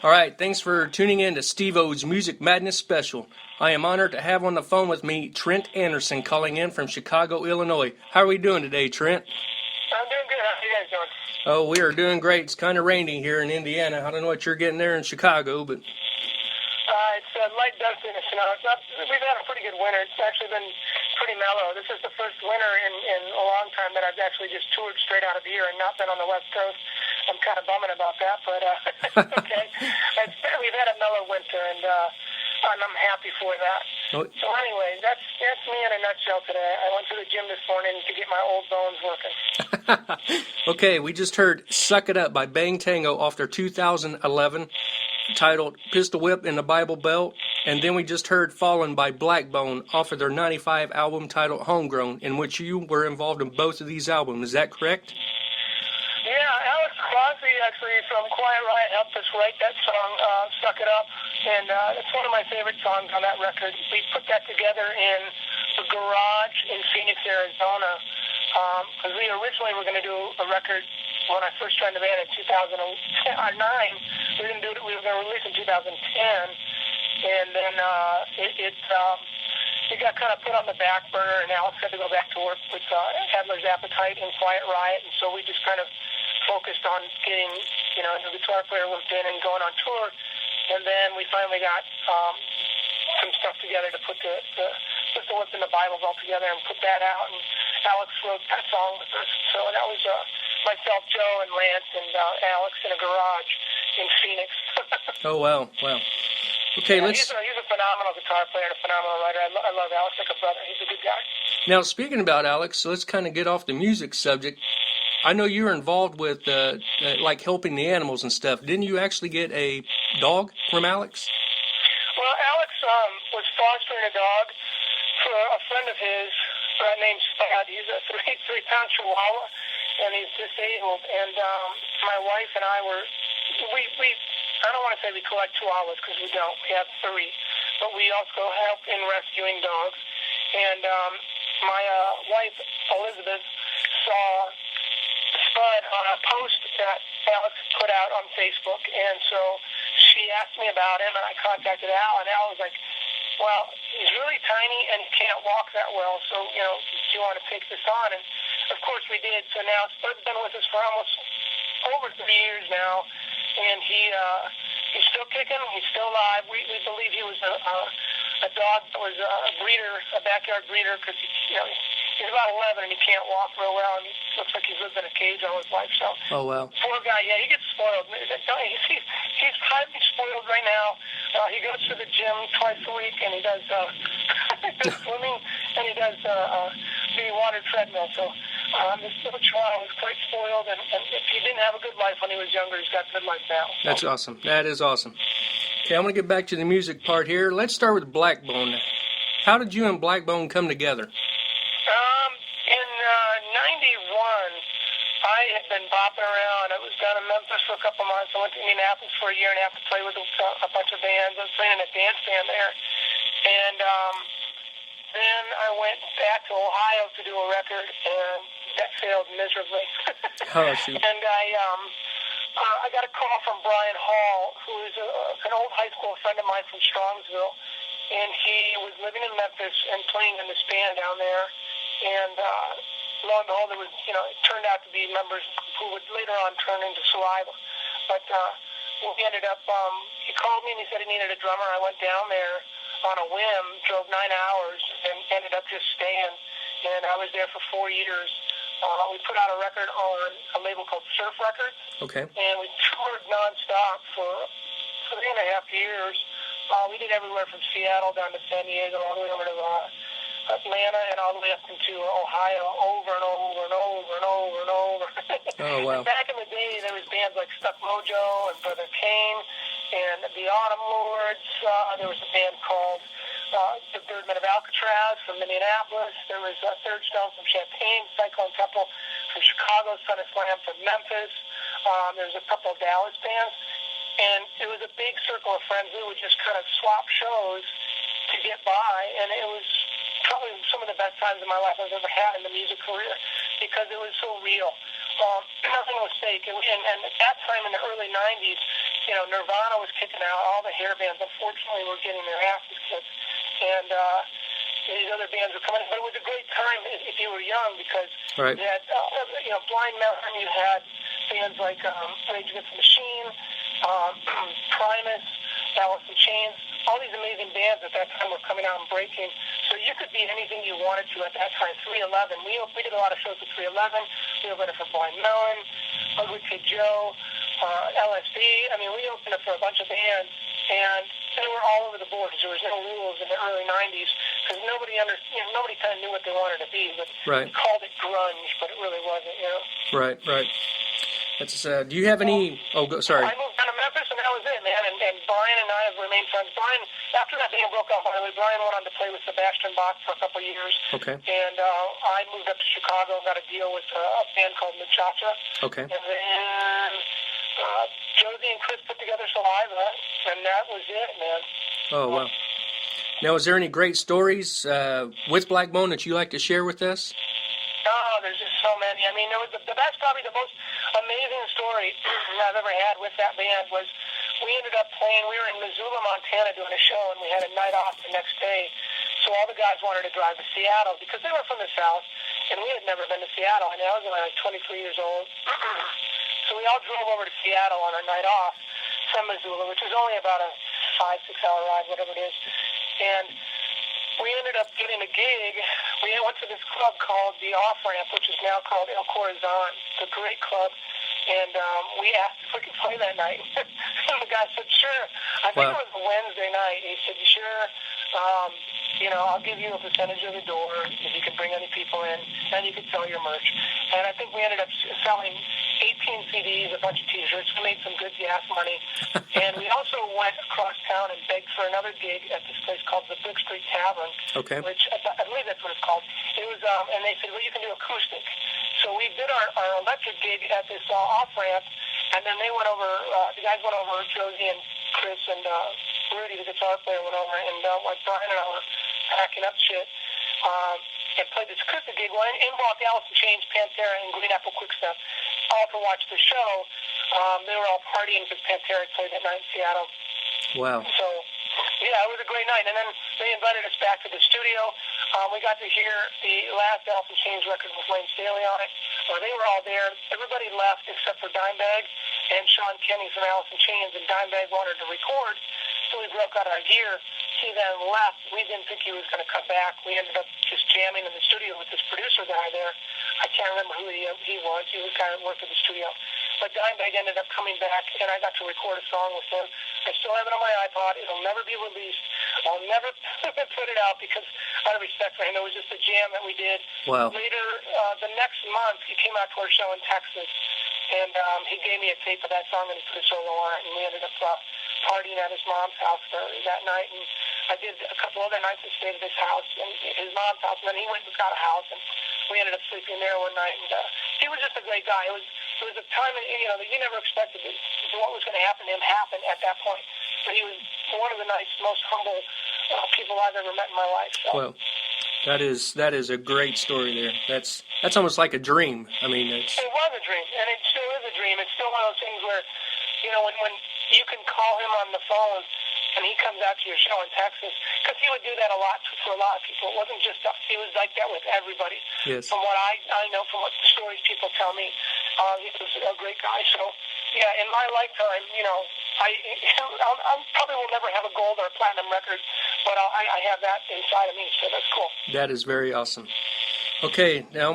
All right, thanks for tuning in to Steve-O's Music Madness Special. I am honored to have on the phone with me Trent Anderson calling in from Chicago, Illinois. How are we doing today, Trent? I'm doing good. How are you guys doing? Oh, we are doing great. It's kind of rainy here in Indiana. I don't know what you're getting there in Chicago, but... It's light dustiness. We've had a pretty good winter. It's actually been pretty mellow. This is the first winter in a long time that I've actually just toured straight out of here and not been on the West Coast. I'm kind of bumming about that, but okay. We've had a mellow winter, and I'm happy for that. So anyway, that's me in a nutshell today. I went to the gym this morning to get my old bones working. Okay, we just heard Suck It Up by Bang Tango off their 2011, titled Pistol Whip in the Bible Belt, and then we just heard Fallen by Blackbone off of their 95 album titled Homegrown, in which you were involved in both of these albums. Is that correct? Yeah, Alex Crosby, actually, from Quiet Riot, helped us write that song, Suck It Up, and it's one of my favorite songs on that record. We put that together in the garage in Phoenix, Arizona, because we originally were going to do a record when I first joined the band in 2009. We were going to release in 2010, and then it got kind of put on the back burner, and Alex had to go back to work with Adler's Appetite and Quiet Riot, and so we just kind of focused on getting, the guitar player worked in and going on tour, and then we finally got some stuff together to put the Pistol Whip in the Bibles all together and put that out, and Alex wrote that song with us. So that was myself, Joe, and Lance, and Alex in a garage in Phoenix. Oh, wow. Okay, yeah, he's a phenomenal guitar player and a phenomenal writer. I love Alex like a brother. He's a good guy. Now, speaking about Alex, so let's kind of get off the music subject. I know you were involved with, like, helping the animals and stuff. Didn't you actually get a dog from Alex? Well, Alex was fostering a dog for a friend of his named Spud. He's a three-pound Chihuahua, and he's disabled. And my wife and I were, I don't want to say we collect Chihuahuas because we don't. We have 3. But we also help in rescuing dogs. And my wife, Elizabeth, saw Spud on a post that Alex put out on Facebook. And so she asked me about him, and I contacted Al, and Al was like, well, he's really tiny and he can't walk that well, so, do you want to take this on? And, of course, we did. So now Spud's been with us for almost over 3 years now, and he's still kicking. He's still alive. We believe he was a dog that was a breeder, a backyard breeder, because, he's about 11 and he can't walk real well, and he looks like he's lived in a cage all his life. So, Oh, wow. poor guy, yeah, he gets spoiled. He's highly spoiled right now. He goes to the gym twice a week, and he does, swimming, and he does the water treadmill. So this little child is quite spoiled, and if he didn't have a good life when he was younger, he's got a good life now. So. That's awesome. That is awesome. Okay, I'm going to get back to the music part here. Let's start with Blackbone. How did you and Blackbone come together? In 91, I had been bopping around. I was down in Memphis for a couple months. I went to Indianapolis for a year and a half to play with a bunch of bands. I was playing in a dance band there. And then I went back to Ohio to do a record, and that failed miserably. Oh, shoot. And I got a call from Brian Hall, who is an old high school friend of mine from Strongsville. And he was living in Memphis and playing in this band down there. And lo and behold, it turned out to be members who would later on turn into Saliva. But we ended up, he called me and he said he needed a drummer. I went down there on a whim, drove 9 hours, and ended up just staying. And I was there for 4 years. We put out a record on a label called Surf Records. Okay. And we toured nonstop for 3.5 years. We did everywhere from Seattle down to San Diego, all the way over to Atlanta, and all the way up into Ohio, over and over and over and over and over. Oh, wow. Back in the day, there was bands like Stuck Mojo and Brother Kane and the Autumn Lords. There was a band called the Birdmen of Alcatraz from Minneapolis. There was Third Stone from Champaign, Cyclone Temple from Chicago, Son of Slam from Memphis. There was a couple of Dallas bands. And it was a big circle of friends. We would just kind of swap shows to get by, and it was probably some of the best times in my life I've ever had in the music career because it was so real. Nothing was fake. And at that time in the early 90s, Nirvana was kicking out. All the hair bands, unfortunately, were getting their asses kicked. And these other bands were coming in. But it was a great time if you were young because right. you had, Blind Melon, you had bands like Rage Against the Machine, Primus, Alice in Chains, all these amazing bands at that time were coming out and breaking. So you could be anything you wanted to at that time. 311. We did a lot of shows with 311. We opened up for Blind Melon, Ugly Kid Joe, LSD. I mean, we opened up for a bunch of bands, and they were all over the board. There was no rules in the early 90s because nobody kind of knew what they wanted to be. But right. They called it grunge, but it really wasn't, Right. That's do you have any... sorry. I moved down to Memphis, and that was it, man. And Brian and I have remained friends. Brian, after that band broke up, by the way, Brian went on to play with Sebastian Bach for a couple of years. Okay. And I moved up to Chicago and got a deal with a band called Muchacha. Okay. And then Josie and Chris put together Saliva, and that was it, man. Oh, wow. Now, is there any great stories with Blackbone that you like to share with us? Oh, there's just so many. I mean, there was the best, probably the most amazing story I've ever had with that band was we ended up playing. We were in Missoula, Montana doing a show, and we had a night off the next day. So all the guys wanted to drive to Seattle because they were from the South, and we had never been to Seattle. I mean, I was only like 23 years old. So we all drove over to Seattle on our night off from Missoula, which was only about a 5-6 hour ride, whatever it is. And we ended up getting a gig. We went to this club called the Off Ramp, which is now called El Corazon. It's a great club. And we asked if we could play that night. And the guy said, sure. I think it was a Wednesday night. He said, sure. I'll give you a percentage of the door if you can bring any people in, and you can sell your merch. And I think we ended up selling 18 CDs, a bunch of T-shirts. We made some good gas money. And we also went across town and begged for another gig at this place called the Brick Street Tavern, okay. Which I believe that's what it's called. It was, and they said, well, you can do acoustic. So we did our electric gig at this off-ramp, and then they went over, the guys went over, Josie and Chris and Rudy, the guitar player, went over, and Brian and I were packing up shit, and played this acoustic gig. Well, in walked Alice in Chains, Pantera, and Green Apple Quickstep, all to watch the show. They were all partying because Pantera played that night in Seattle. Wow. So, yeah, it was a great night. And then they invited us back to the studio. We got to hear the last Alice in Chains record with Wayne Staley on it. They were all there. Everybody left except for Dimebag and Sean Kenny from Alice in Chains, and Dimebag wanted to record, so we broke out our gear. he then left. We didn't think he was going to come back. We ended up just jamming in the studio with this producer guy there. I can't remember who he was. He was the guy that worked at the studio. But Dimebag ended up coming back, and I got to record a song with him. I still have it on my iPod. It'll never be released. I'll never put it out because out of respect for him, it was just a jam that we did. Wow. Later, the next month, he came out to our show in Texas, and he gave me a tape of that song, and he put a solo on it, and we ended up partying at his mom's house that night. And I did a couple other nights and stayed at his house, and his mom's house, and then he went and got a house, and we ended up sleeping there one night. And he was just a great guy. It was a time that you never expected what was going to happen to him happen at that point. But he was one of the most humble people I've ever met in my life. So. Well, that is a great story there. That's almost like a dream. I mean, it was a dream, and it still is a dream. It's still one of those things where, when you can call him on the phone and he comes out to your show in Texas, because he would do that a lot for a lot of people. It wasn't just us. He was like that with everybody. Yes. From what I know, from what the stories people tell me, he was a great guy. So, yeah, in my lifetime, I probably will never have a gold or a platinum record, but I have that inside of me, so that's cool. That is very awesome. Okay, now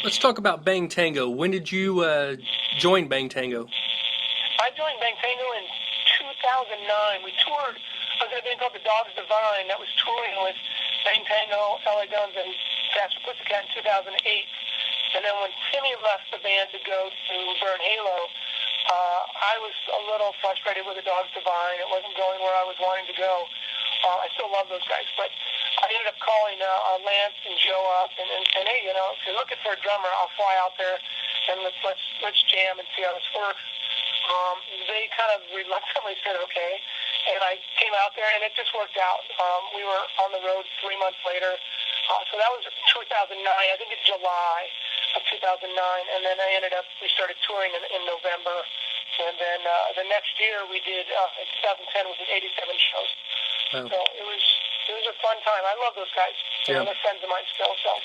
let's talk about Bang Tango. When did you join Bang Tango? I joined Bang Tango in 2009. We toured. I was in a band called the Dogs Divine that was touring with Bang Tango, LA Guns, and Faster Pussycat in 2008. And then when Timmy left the band to go to Burn Halo, I was a little frustrated with the Dogs Divine. It wasn't going where I was wanting to go. I still love those guys, but I ended up calling Lance and Joe up and hey, if you're looking for a drummer, I'll fly out there and let's jam and see how this works. They kind of reluctantly said okay, and I came out there and it just worked out. We were on the road 3 months later, so that was 2009. I think it's July of 2009, and then we started touring in November, and then the next year we did in 2010 we did 87 shows. Wow. So it was a fun time. I love those guys. Yeah. They're friends of mine still. So.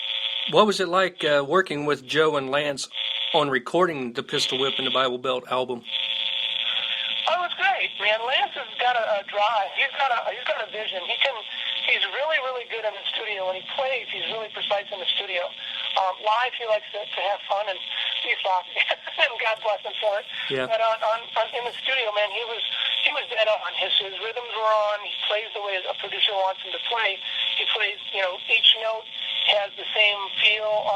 What was it like working with Joe and Lance on recording the Pistol Whip and the Bible Belt album? Oh, it was great, man. Lance has got a drive. He's got a vision. He's really, really good in the studio. When he plays, he's really precise in the studio. Live, he likes to have fun and be soft, and God bless him for it. Yeah. But in the studio, man, he was dead on. His rhythms were on. He plays the way a producer wants him to play. He plays, each note has the same feel.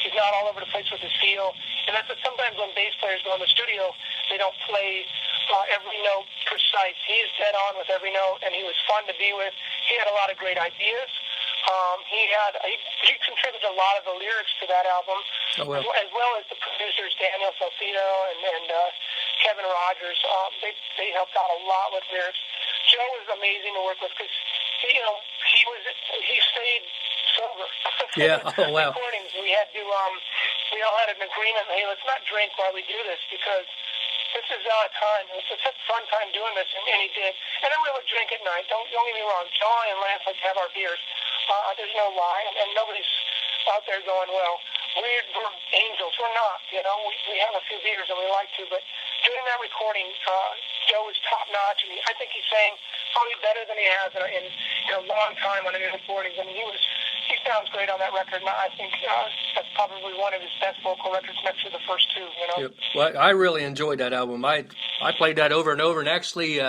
He's not all over the place with his feel. And that's what sometimes when bass players go in the studio, they don't play every note precise. He's dead on with every note, and he was fun to be with. He had a lot of great ideas. He contributed a lot of the lyrics to that album, as well as the producers Daniel Salcedo and Kevin Rogers. They helped out a lot with lyrics. Joe was amazing to work with because he stayed sober. Yeah. Oh wow. Recordings. We had to. We all had an agreement. Hey, let's not drink while we do this because this is our time. It's such a fun time doing this, and he did. And then we would drink at night. Don't get me wrong. Joe and Lance like to have our beers. There's no lie, and nobody's out there going, well, we're angels. We're not. We have a few beers and we like to, but doing that recording, Joe was top notch, and I think he sang probably better than he has in a long time on any recordings. I mean, he sounds great on that record, and I think that's probably one of his best vocal records next to the first two. Yep. Well, I really enjoyed that album. I played that over and over, and actually,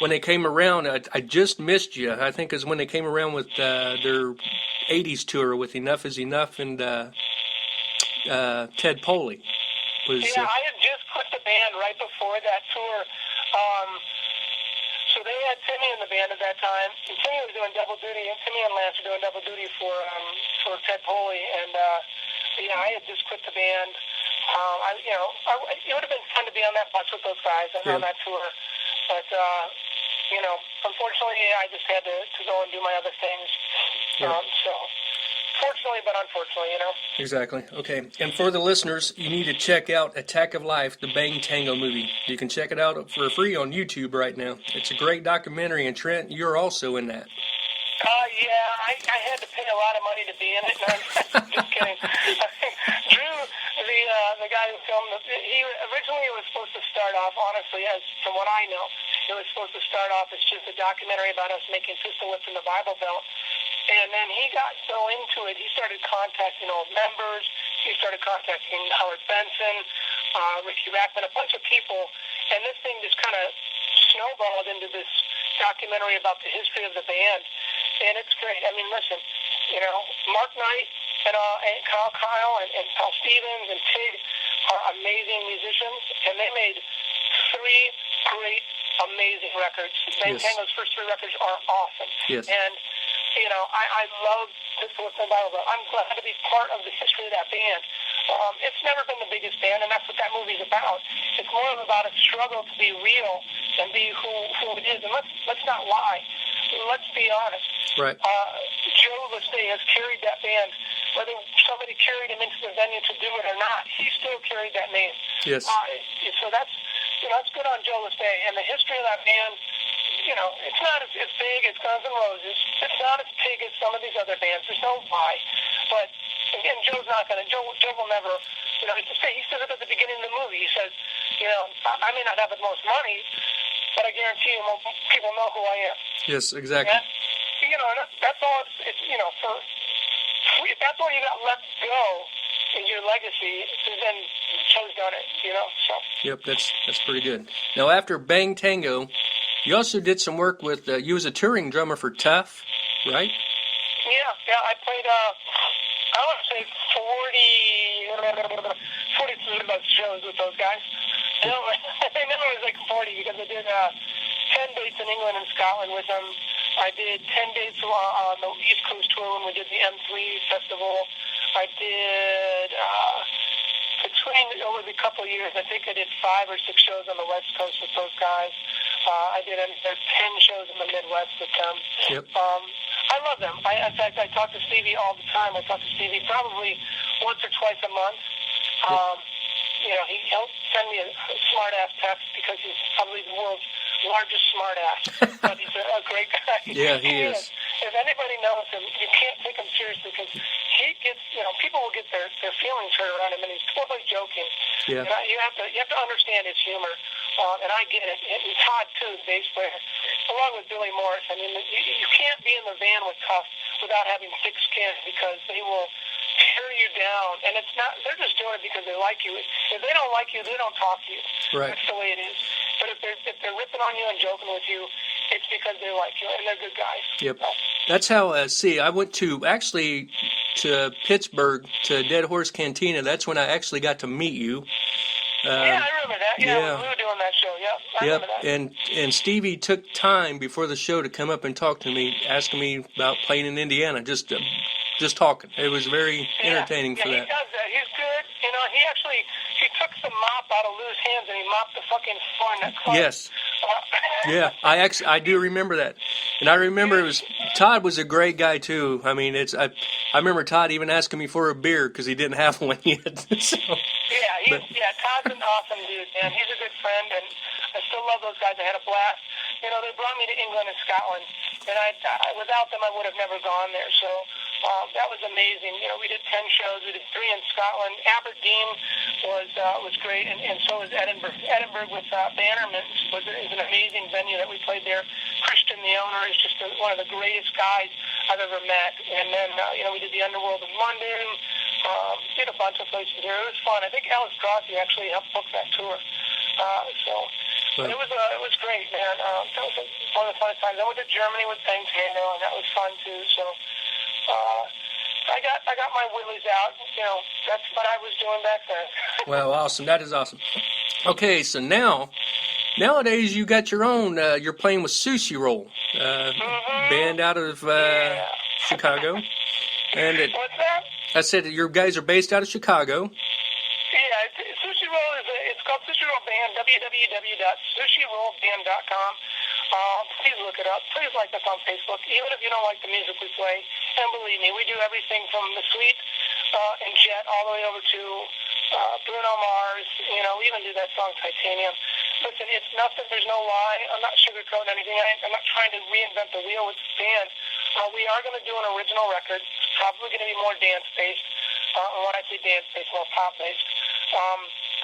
when they came around, I Just Missed You, I think is when they came around with their 80s tour with Enough Is Enough and Ted Poley. I had just quit the band right before that tour. So they had Timmy in the band at that time, and Timmy was doing double duty, and Timmy and Lance were doing double duty for Ted Poley, and I had just quit the band. It would have been fun to be on that bus with those guys and on that tour, but unfortunately, I just had to go and do my other things. Yeah. So, fortunately, but unfortunately, Exactly. Okay. And for the listeners, you need to check out Attack of Life, the Bang Tango movie. You can check it out for free on YouTube right now. It's a great documentary, and Trent, you're also in that. I had to pay a lot of money to be in it. No, I'm just kidding. Drew, the guy who filmed it, he originally was supposed to start off, honestly, as from what I know, It was supposed to start off as just a documentary about us making pistol whips in the Bible Belt. And then he got so into it, he started contacting old members. He started contacting Howard Benson, Ricky Rackman, a bunch of people. And this thing just kind of snowballed into this documentary about the history of the band. And it's great. I mean, listen, Mark Knight and Kyle and Paul Stevens and Tig are amazing musicians, and they made 3 great, amazing records. Bang Tango's first 3 records are awesome. Yes. And, I love Pistol Whip and Bible Belt. I'm glad to be part of the history of that band. It's never been the biggest band, and that's what that movie's about. It's more about a struggle to be real and be who it is. And let's not lie. Let's be honest. Right. Joe Lestay has carried that band. Whether somebody carried him into the venue to do it or not, he still carried that name. Yes. So that's good on Joe Lestay. And the history of that band, it's not as big as Guns N' Roses. It's not as big as some of these other bands. There's no why. But, again, Joe will never, he says it at the beginning of the movie. He says, I may not have the most money, but I guarantee you people know who I am. Yes, exactly. And, that's all it's if that's all you got left to go in your legacy, then Joe's done it, so. Yep, that's pretty good. Now, after Bang Tango, you also did some work with, you was a touring drummer for Tough, right? Yeah, I played, I want to say 40 shows with those guys. I know it was like 40 because I did 10 dates in England and Scotland with them. I did 10 dates on the East Coast tour when we did the M3 festival. I did, over the couple of years, I think I did 5 or 6 shows on the West Coast with those guys. I did 10 shows in the Midwest with them. Yep. I love them. In fact, I talk to Stevie all the time. I talk to Stevie probably once or twice a month. He'll send me a smart-ass text because he's probably the world's largest smart-ass. But he's a great guy. Yeah, he is. If anybody knows him, you can't take him seriously because he gets, people will get their feelings hurt around him, and he's totally joking. Yeah. And you have to understand his humor, and I get it. And Todd too, the bass player, along with Billy Morris. I mean, you can't be in the van with Tough without having thick skin because they will tear you down, and it's not. They're just doing it because they like you. If they don't like you, they don't talk to you. Right. That's the way it is. But if they're ripping on you and joking with you, it's because they like you, and they're good guys. Yep. That's how, I went to Pittsburgh, to Dead Horse Cantina. That's when I actually got to meet you. Yeah, I remember that. Yeah, we were doing that show. Yep, I remember that. And Stevie took time before the show to come up and talk to me, asking me about playing in Indiana, just talking. It was very entertaining for that. He does that. He's good. He took some mop out of Lou's hands and he mopped the fucking floor in that club. Yes. Yeah, I do remember that, and I remember Todd was a great guy too. I mean, I remember Todd even asking me for a beer because he didn't have one yet. So, Todd's an awesome dude, man. He's a good friend, and I still love those guys. I had a blast. They brought me to England and Scotland, and without them, I would have never gone there. So that was amazing. We did 10 shows. We did 3 in Scotland. Aberdeen was great, and so was Edinburgh. Edinburgh with Bannerman is an amazing venue that we played there. Christian, the owner, is just one of the greatest guys I've ever met. And then we did the Underworld in London. Did a bunch of places there. It was fun. I think Alice Crosby actually helped book that tour. But it was great, man. That was one of the funnest times. I went to Germany with Bang Tango, and that was fun too. So I got my willies out. That's what I was doing back then. Well, awesome. That is awesome. Okay, so nowadays you got your own. You're playing with Sushi Roll, band out of Chicago. And what's that? I said that your guys are based out of Chicago. Yeah, Sushi Roll it's called Sushi Roll Band, www.sushirollband.com. Please look it up. Please like us on Facebook, even if you don't like the music we play. And believe me, we do everything from The Sweet and Jet all the way over to Bruno Mars. We even do that song Titanium. Listen, it's nothing. There's no lie. I'm not sugarcoating anything. I'm not trying to reinvent the wheel with the band. We are going to do an original record. It's probably going to be more dance-based. And when I say dance-based, more pop-based.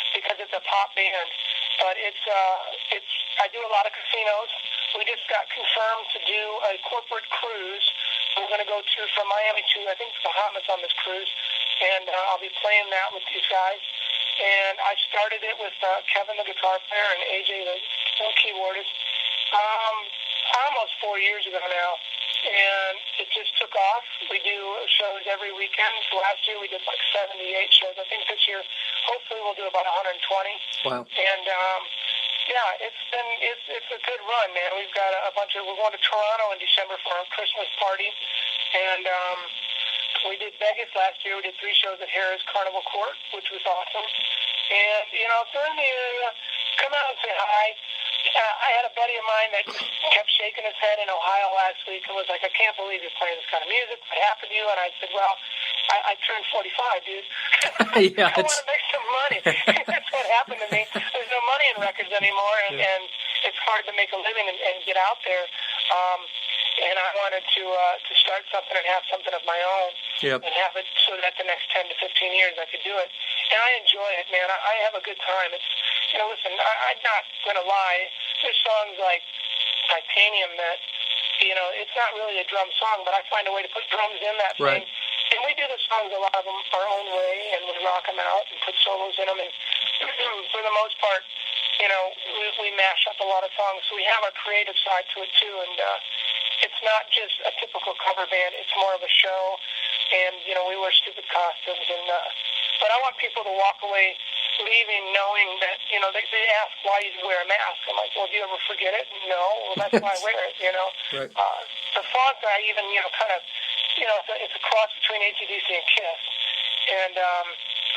Because it's a pop band. But I do a lot of casinos. We just got confirmed to do a corporate cruise. We're going to go from Miami to, I think, the Bahamas on this cruise, and I'll be playing that with these guys. And I started it with Kevin, the guitar player, and AJ, the keyboardist, almost 4 years ago now. And it just took off. We do shows every weekend. So last year we did like 78 shows. I think this year, hopefully, we'll do about 120. Wow. And yeah, it's a good run, man. We've got we're going to Toronto in December for our Christmas party, and we did Vegas last year. We did 3 shows at Harrah's Carnival Court, which was awesome. And if they're in the area, come out and say hi. I had a buddy of mine that kept shaking his head in Ohio last week and was like, I can't believe you're playing this kind of music. What happened to you? And I said, well, I turned 45, dude. Yeah, I want to make some money. That's what happened to me. There's no money in records anymore, and it's hard to make a living and get out there. And I wanted to start something and have something of my own, and have it so that the next 10 to 15 years I could do it. And I enjoy it, man. I have a good time. It's listen, I'm not going to lie. There's songs like Titanium that, it's not really a drum song, but I find a way to put drums in that thing. And we do the songs, a lot of them, our own way, and we rock them out and put solos in them. And for the most part, we mash up a lot of songs. So we have our creative side to it, too. And it's not just a typical cover band. It's more of a show. And, we wear stupid costumes. But I want people to walk away leaving knowing that, they ask why you wear a mask. I'm like, well, do you ever forget it? No. Well, that's why I wear it, Right. The font, I even, kind of, it's a cross between AC/DC and Kiss. And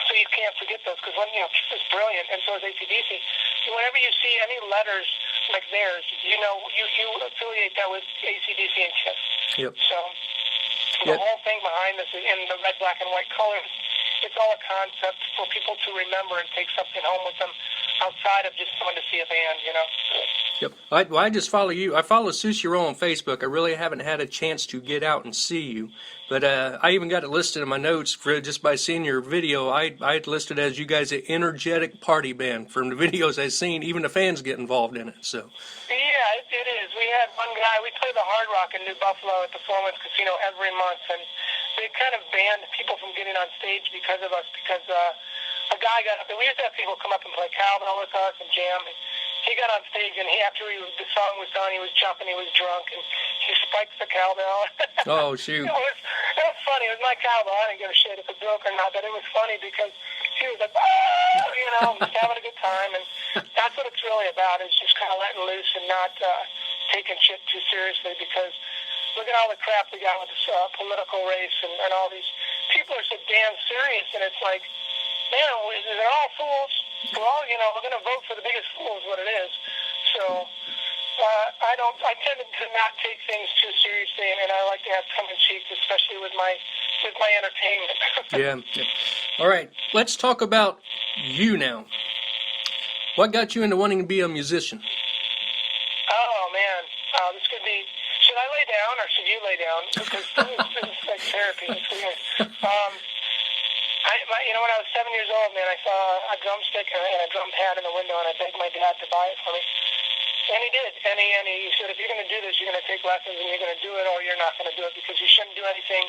so you can't forget those because Kiss is brilliant, and so is AC/DC. Whenever you see any letters like theirs, you affiliate that with AC/DC and Kiss. Yep. So the whole thing behind this is in the red, black, and white colors. It's all a concept for people to remember and take something home with them outside of just going to see a band, Yep. I just follow you. I follow Susiro on Facebook. I really haven't had a chance to get out and see you. But I even got it listed in my notes just by seeing your video. I had listed as you guys an energetic party band. From the videos I've seen, even the fans get involved in it. So. Yeah, it is. We had one guy, we play the Hard Rock in New Buffalo at the Foreman's Casino every month, and they kind of banned people from getting on stage because of us, because a guy got up, and we used to have people come up and play cowbell with us and jam, and he got on stage, and after the song was done, he was jumping, he was drunk, and he spiked the cowbell. Oh, shoot. It was funny. It was my cowbell. I didn't give a shit if it broke or not, but it was funny because he was like, just having a good time, and that's what it's really about, is just kind of letting loose and not taking shit too seriously, because look at all the crap we got with this political race and all these people are so damn serious, and it's like, man, they're all fools. We're all, we're going to vote for the biggest fool is what it is. So I tend to not take things too seriously, and I like to have tongue in cheek, especially with my entertainment. Yeah. All right, let's talk about you now. What got you into wanting to be a musician? Oh man, this could be. Should I lay down or should you lay down? Because this is like therapy. It's weird. When I was 7 years old, man, I saw a drumstick and a drum pad in the window, and I begged my dad to buy it for me. And he did. And he said, if you're going to do this, you're going to take lessons, and you're going to do it, or you're not going to do it, because you shouldn't do anything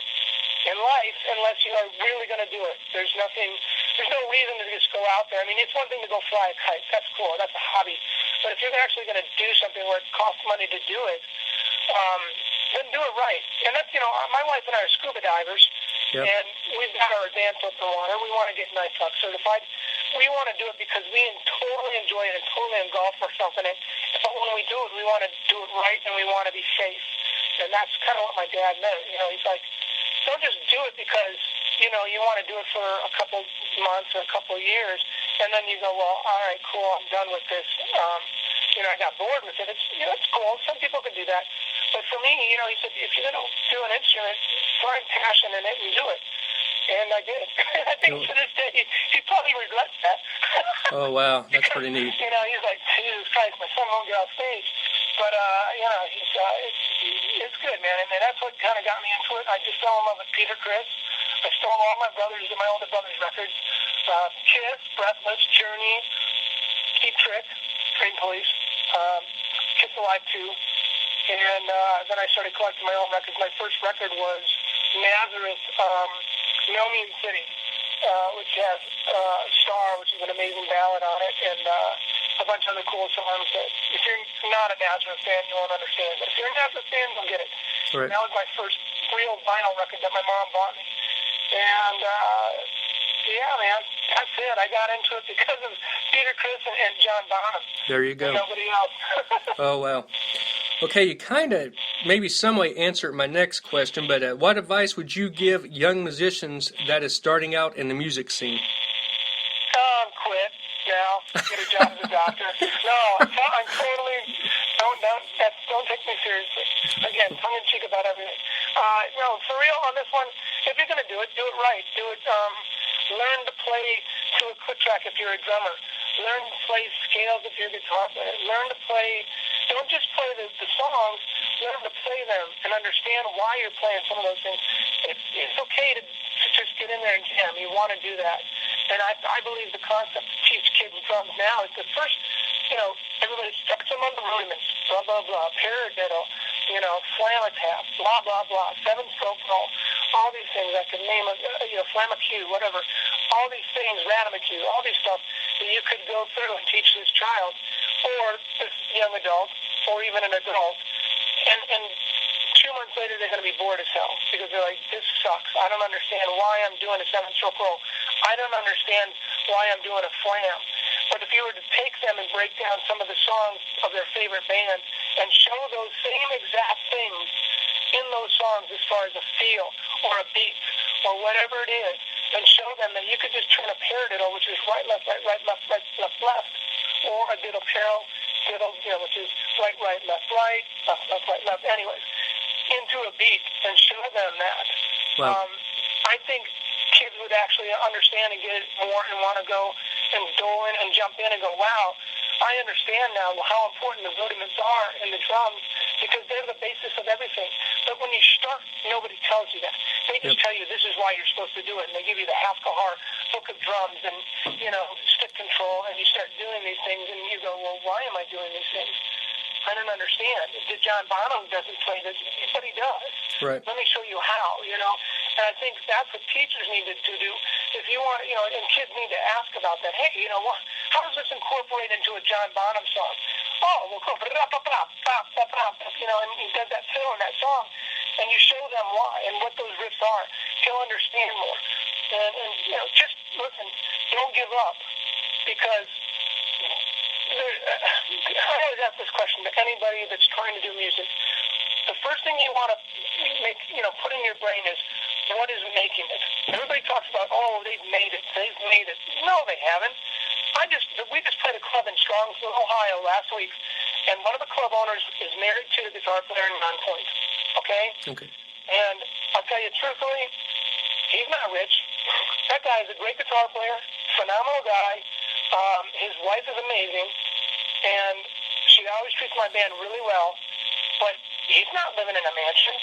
in life unless you are really going to do it. There's no reason to just go out there. I mean, it's one thing to go fly a kite. That's cool. That's a hobby. But if you're actually going to do something where it costs money to do it, then do it right. And that's, my wife and I are scuba divers. Yep. And we've got our advanced open water. We want to get NIFOC certified. We want to do it because we totally enjoy it and totally engulf ourselves in it. But when we do it, we want to do it right, and we want to be safe. And that's kind of what my dad meant. He's like, don't just do it because, you want to do it for a couple months or a couple years, and then you go, well, all right, cool, I'm done with this. I got bored with it. It's cool. Some people can do that. But for me, he said, if you're going to do an instrument, find passion in it and do it. And I did. I think to this day, he probably regrets that. Oh, wow. That's pretty neat. He's like, Jesus Christ, my son won't get off stage. But, it's good, man. And that's what kind of got me into it. I just fell in love with Peter Criss. I stole all my older brother's records. Kiss, Breathless, Journey, Keep Trick, Train Police, Kiss Alive 2, and then I started collecting my own records. My first record was Nazareth, No Mean City, which has Star, which is an amazing ballad on it, and a bunch of other cool songs that if you're not a Nazareth fan, you won't understand. But if you're a Nazareth fan, you'll get it. Right. That was my first real vinyl record that my mom bought me. And, yeah, man, that's it. I got into it because of Peter Criss and John Bonham. There you go. And nobody else. Oh, wow. Okay, you kind of maybe some way answered my next question, but what advice would you give young musicians that is starting out in the music scene? Quit now. Get a job as a doctor. No, I'm totally. Don't take me seriously. Again, tongue in cheek about everything. No, for real on this one. If you're gonna do it right. Do it. Learn to play to a click track if you're a drummer. Learn to play scales if you're a guitar player. Learn to play. Don't just play the songs. Learn to play them and understand why you're playing some of those things. It's okay to just get in there and jam. You want to do that. And I believe the concept to teach kids drums now is the first, everybody starts them on the rudiments, blah, blah, blah, paradiddle, flamatap, blah, blah, blah, seven-stroke roll, all these things I could name, flamacue, whatever, all these things, ratamacue, all these stuff that you could go through and teach this child or this young adult or even an adult. And 2 months later, they're going to be bored as hell because they're like, this sucks. I don't understand why I'm doing a seven-stroke roll. I don't understand why I'm doing a flam. But if you were to take them and break down some of the songs of their favorite band and show those same exact things in those songs as far as a feel or a beat or whatever it is, and show them that you could just turn a paradiddle, which is right, left, right, right, left, right, left, left, or a diddle parallel, diddle, which is right, right, left, right, left, left, right, left, anyways, into a beat and show them that. Wow. I think kids would actually understand and get it more and want to go and go in and jump in and go, wow, I understand now how important the rudiments are in the drums because they're the basis of everything. But when you start, nobody tells you that. They just tell you this is why you're supposed to do it, and they give you the Haskell-Har book of drums and, stick control, and you start doing these things, and you go, well, why am I doing these things? I don't understand. John Bonham doesn't play this, but he does. Right. Let me show you how, And I think that's what teachers need to do. If you want, and kids need to ask about that. Hey, how does this incorporate into a John Bonham song? Oh, well, and he does that fill in that song. And you show them why and what those riffs are. He'll understand more. And just listen, don't give up because I always ask this question to anybody that's trying to do music. The first thing you want to make, put in your brain is, what is making it? Everybody talks about, they've made it. They've made it. No, they haven't. We just played a club in Strongsville, Ohio last week, and one of the club owners is married to the guitar player in Non-Point. Okay? Okay. And I'll tell you truthfully, he's not rich. That guy is a great guitar player, phenomenal guy. His wife is amazing, and she always treats my band really well, but he's not living in a mansion.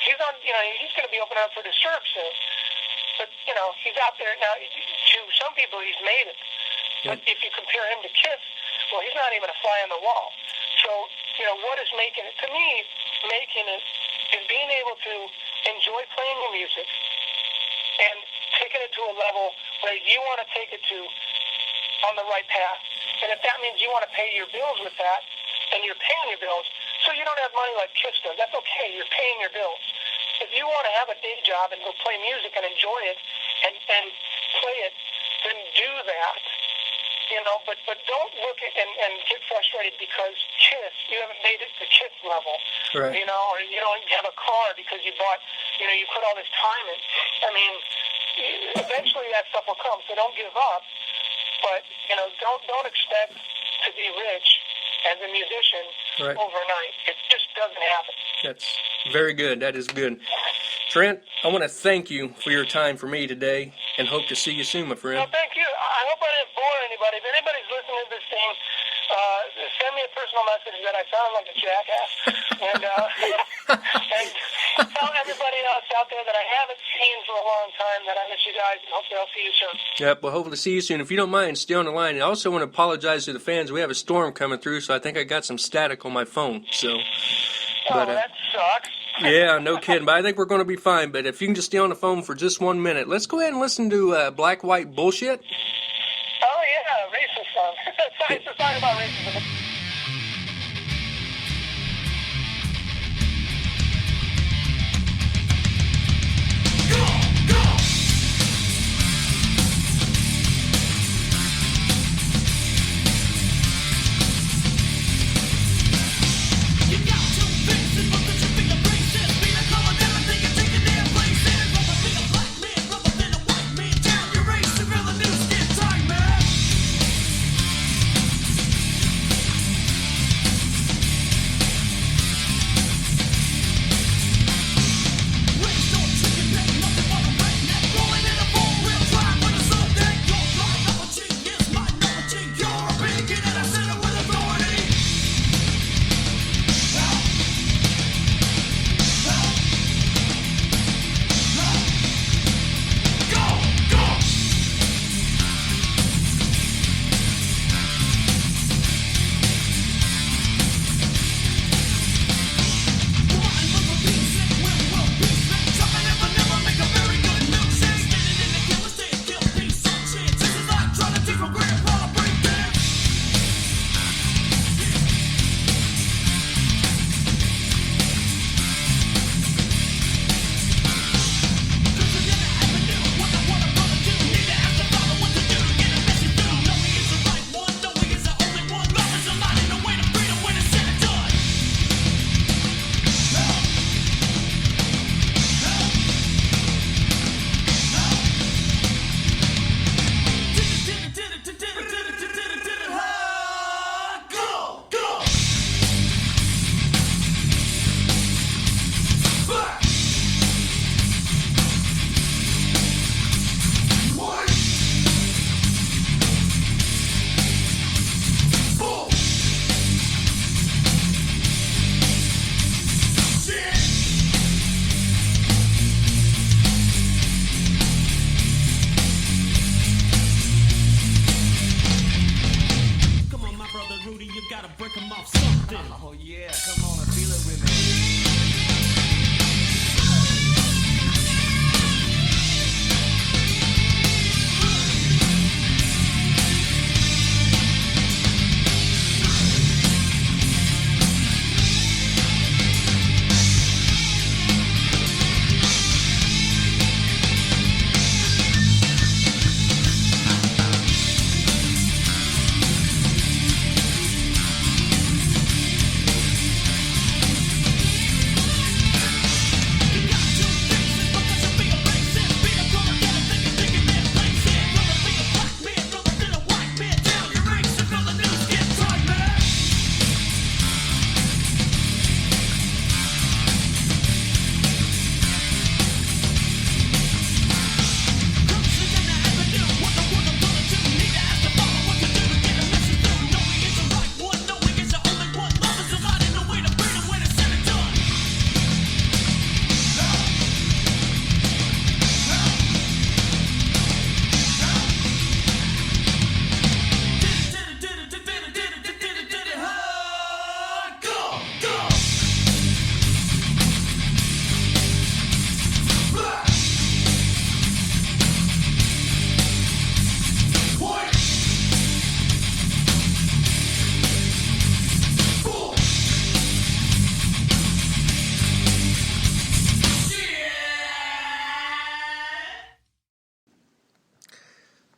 He's on, he's going to be opening up for Disturb soon. But, he's out there now. To some people, he's made it. But if you compare him to Kiss, well, he's not even a fly on the wall. So, what is making it? To me, making it is being able to enjoy playing your music and taking it to a level where you want to take it to on the right path. And if that means you want to pay your bills with that, and you're paying your bills, so you don't have money like Kiss does, that's okay. You're paying your bills. If you want to have a day job and go play music and enjoy it and play it, then do that. But don't look at and get frustrated because Kiss, you haven't made it to Kiss level. Right. Or you don't have a car because you bought, you put all this time in. I mean, eventually that stuff will come, so don't give up. But, don't expect to be rich as a musician overnight. It just doesn't happen. That's very good. That is good. Trent, I want to thank you for your time for me today and hope to see you soon, my friend. Well, thank you. I hope I didn't bore anybody. If anybody's listening to this thing, send me a personal message that I sound like a jackass. And tell everybody else folks out there that I haven't seen for a long time that I miss you guys, and hopefully I'll see you soon. Yep, well, hopefully see you soon. If you don't mind, stay on the line. I also want to apologize to the fans. We have a storm coming through, so I think I got some static on my phone. So, That sucks. Yeah, no kidding. But I think we're going to be fine. But if you can just stay on the phone for just 1 minute, let's go ahead and listen to Black White Bullshit. Oh, yeah, racist song. It's a song about racism.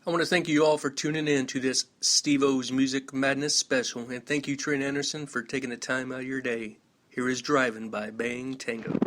I want to thank you all for tuning in to this Steve-O's Music Madness special, and thank you, Trent Anderson, for taking the time out of your day. Here is Driving by Bang Tango.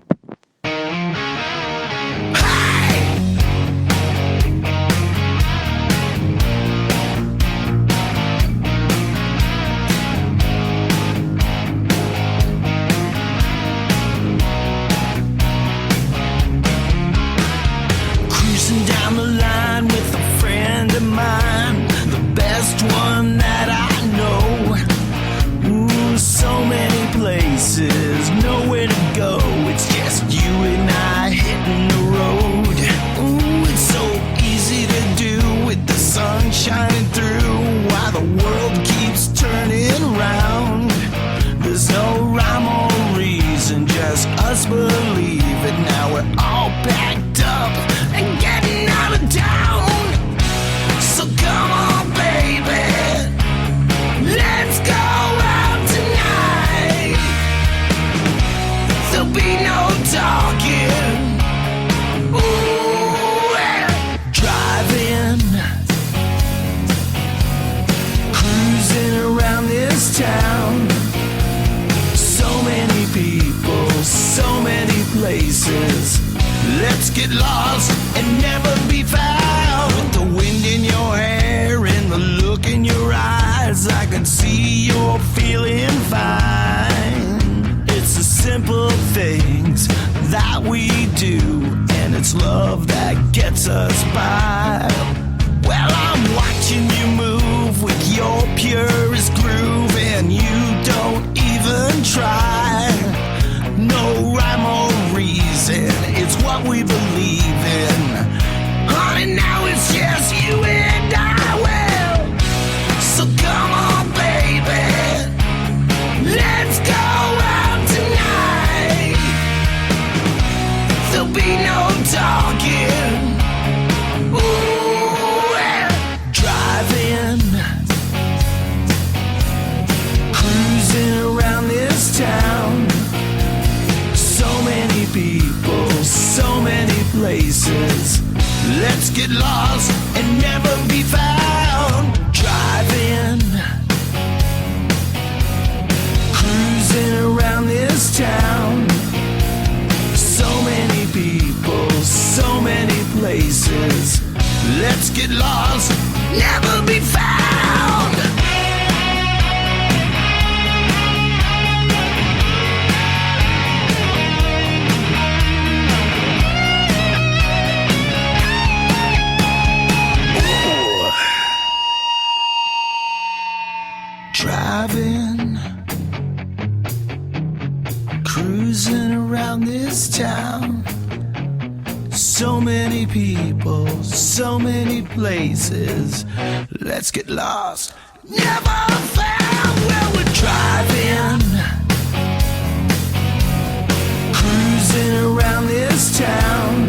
Cruising down the line with a friend of mine, the best one that I know. So many places, nowhere to go. It's just you and I town. So many people, so many places. Let's get lost and never be found. With the wind in your hair and the look in your eyes, I can see you're feeling fine. It's the simple things that we do, and it's love that gets us by. Well, I'm watching you move with your purest groove, and you don't even try. No rhyme or reason, it's what we believe in. Honey, now it's just you and I. Well, so come on, baby, let's go out tonight. There'll be no talking. Ooh, driving, cruising around this town. So many people, so many places. Let's get lost and never be found. Driving, cruising around this town. So many people, so many places. Let's get lost, never be found. Driving, cruising around this town. So many people, so many places. Let's get lost, never found. Well, we're driving, cruising around this town.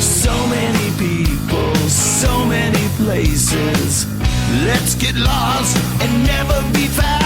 So many people, so many places. Let's get lost and never be found.